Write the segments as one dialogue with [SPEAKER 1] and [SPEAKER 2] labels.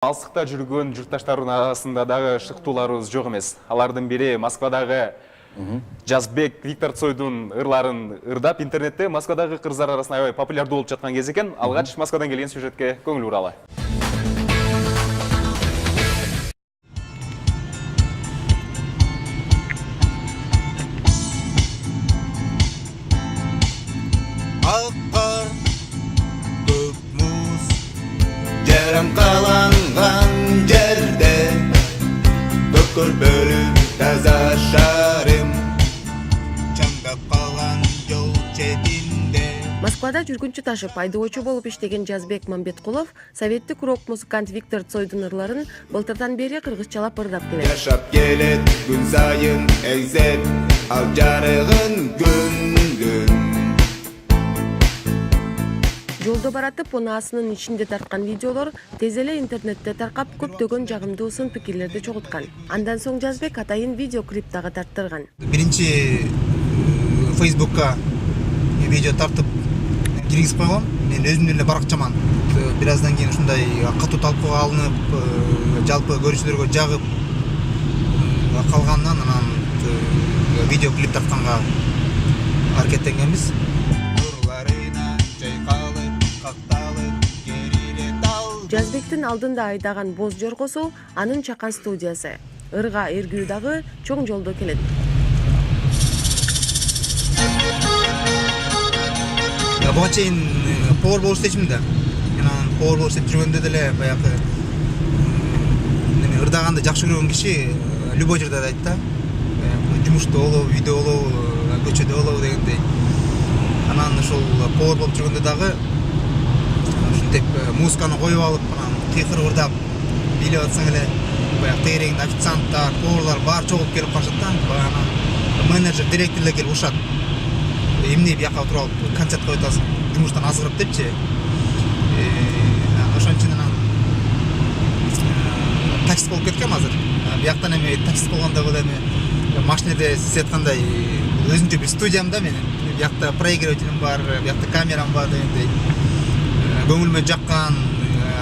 [SPEAKER 1] Алсықта жүрген жұртташтардың арасында дағы шықтуларыбыз жоқ емес. Алардың бири Москвадағы Жазбек Виктор Цойдун ырларын ырдап интернетте Москвадағы кыргыздар арасында аябай популярдуу болуп жаткан кез экен. Алгач Москвадан келген сюжетке көңүл буралы.
[SPEAKER 2] Жарым қаланған жерде бүкіл бөліп таза шарым чаңдап қалған жол четинде.
[SPEAKER 3] Москвада жүргүнчү ташып айдоочу болуп иштеген Жазбек Мамбеткулов советтик рок-музыкант Виктор Цойдун ырларын былтырдан бери кыргызчалап ырдап келет.
[SPEAKER 2] Жашап келет күн сайын эзеп ал жарыгын күндүн.
[SPEAKER 3] Жолдо баратып, унаасынын ичинде тарткан видеолор тез эле интернетте таркап көптөгөн жагымдуу сын пикирлерди чогулткан. Андан соң Жазбек атайын видеоклип дагы тарттырган.
[SPEAKER 4] Биринчи Facebook'ка видео тартып киргизип койгом. Мен өзүмдүн эле баракчаман. Бир аздан кийин ушундай катуу талкууга алынып, жалпы көрүүчүлөргө жагып калганынан анан видеоклип тартканга аракеттенгенбиз.
[SPEAKER 3] Жазбектин алдында айдаган боз жоргосу анын чакан студиясы. Ырга эргүү дагы чоң жолдо келет.
[SPEAKER 4] Буга чейин повар болуш истечимин. Анан повар болуш иштеп жүргөндө деле баягы ырдаганды жакшы көргөн киши любой жерде айт да. Жумушта болобу, видео болобу, көчөдө болобу дегендей. Анан ошол повар болуп жүргөндө дагы ушинтип музыканы коюп алып, анан кыйкырып ырдап бийлеп атсаң эле баягы тегерегинде официанттар, поварлар баары чогулуп келип калышат да. Анан менеджер, директорлор келип урушат. Эмне бияка отуруп алып концерт коюп атасың, жумуштан азгырып депчи. Ошон үчүн анан таксист болуп кеткем азыр. Бияктан эми таксист болгондо бул эми машинеде сиз айткандай өзүнчө бир студиям да менин. Биякта проигрывателим бар, биякта камерам бар дегендей. Көңүлүмө жаккан,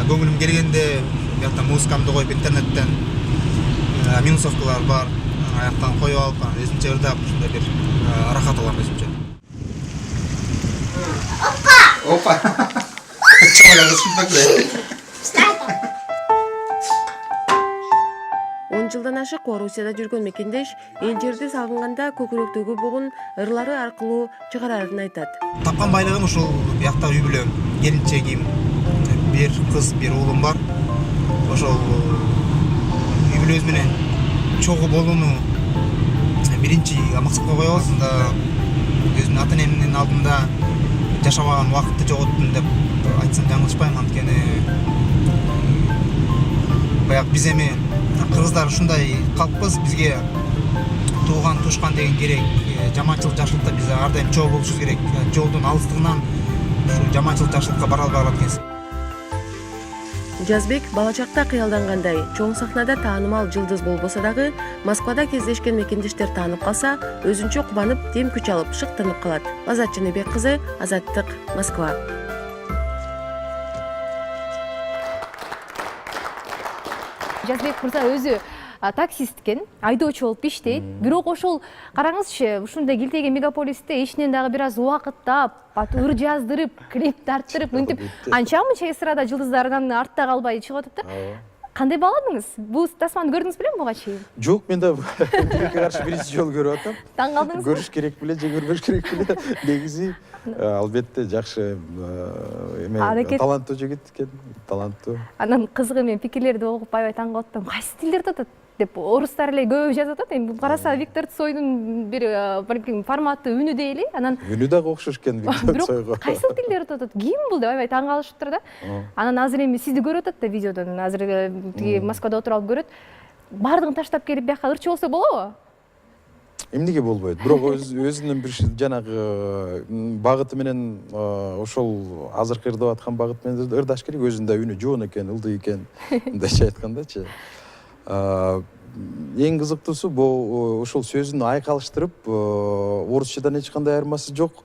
[SPEAKER 4] көңүлүм келгенде биякта музыкамды коюп интернеттен минусовкалар бар. Аяктан коюп алып, өзүмчө ырдап, ушундай бир рахат алам өзүмчө. Опа. Чоңалар ушундай.
[SPEAKER 3] 10 жылдан ашык Орусияда жүргөн мекендеш эл жерди сагынганда көкүрөктөгү бугун ырлары аркылуу чыгарарын айтат.
[SPEAKER 4] Тапкан байлыгым ушул биякта үй бүлөм, келинчегим, бир кыз, бир уулум бар. Ошол үй бүлөбүз менен чогуу болууну биринчи максатка коюп алсам да, өзүмдүн ата энемдин алдында жашабаган убакытты жоготтум деп айтсам жаңылышпайм. Анткени баягы биз эми кыргыздар ушундай калкпыз, бизге тууган тушкан деген керек. Жаманчылык жакшылыкта биз ар дайым чогуу болушубуз керек. Жолдун алыстыгынан ушу жаманчылык жакшылыкка бара албай калат экенбиз.
[SPEAKER 3] Жазбек бала чакта кыялдангандай чоң сахнада таанымал жылдыз болбосо дагы Москвада кездешкен мекендештер таанып калса, өзүнчө кубанып, дем күч алып, шыктанып калат. Азат Жаныбек кызы, Азаттык, Москва.
[SPEAKER 5] Жазбек мырза өзү таксист экен, айдоочу болуп иштейт. Бирок ошол караңызчы, ушундай килтеген мегаполисте ичинен дагы бир аз убакыттап, ыр жаздырып, клип тарттырып, мынтип анча-мынча эстрада жылдыздарынан артта калбай чыгып атат да. Кандай бааладыңыз? Бул тасманы көрдүңүз белең буга чейин?
[SPEAKER 6] Жок, мен да тилекке каршы биринчи жолу көрүп атам.
[SPEAKER 5] Таң калдыңызбы?
[SPEAKER 6] Көрүш керек беле же көрбөш керек беле? Негизи албетте жакшы эме таланттуу жигит экен, таланттуу.
[SPEAKER 5] Анан кызыгы мен пикирлерди окуп аябай таң калып атам. Кайсы тилдерди атат деп орустар эле көп жазып атат. Эми караса Виктор Цойдун бир форматы, үнү дейли. Анан
[SPEAKER 6] үнү дагы окшош экен Виктор Цойго.
[SPEAKER 5] Бирок кайсыл тилдерди атат? Ким бул деп аябай таң калышыптыр да. Анан азыр эми сизди көрүп атат да видеодон. Азыр тиги Москвада отуруп алып көрөт. Бардыгын таштап келип бияка ырчы болсо болобу?
[SPEAKER 6] Эмнеге болбойт? Бирок өзүнүн бир жанагы багыты менен ошол азыркы ырдап аткан багыт менен ырдаш керек. Өзүндө үнү жоон экен, ылдый экен, мындайча айткандачы. Эң кызыктуусу бул ошол сөзүн айкалыштырып, орусчадан эч кандай айырмасы жок.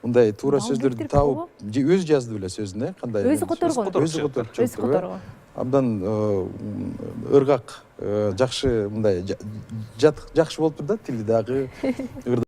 [SPEAKER 6] мындай туура
[SPEAKER 5] Дал
[SPEAKER 6] сөздөрдү
[SPEAKER 5] келтирип
[SPEAKER 6] таап өзү жазды беле сөзүн, кандай
[SPEAKER 5] Өзү которгон.
[SPEAKER 6] өзү которуп
[SPEAKER 5] Өзү которгон.
[SPEAKER 6] Абдан ыргак, жакшы мындай жакшы болуп тур да, тили дагы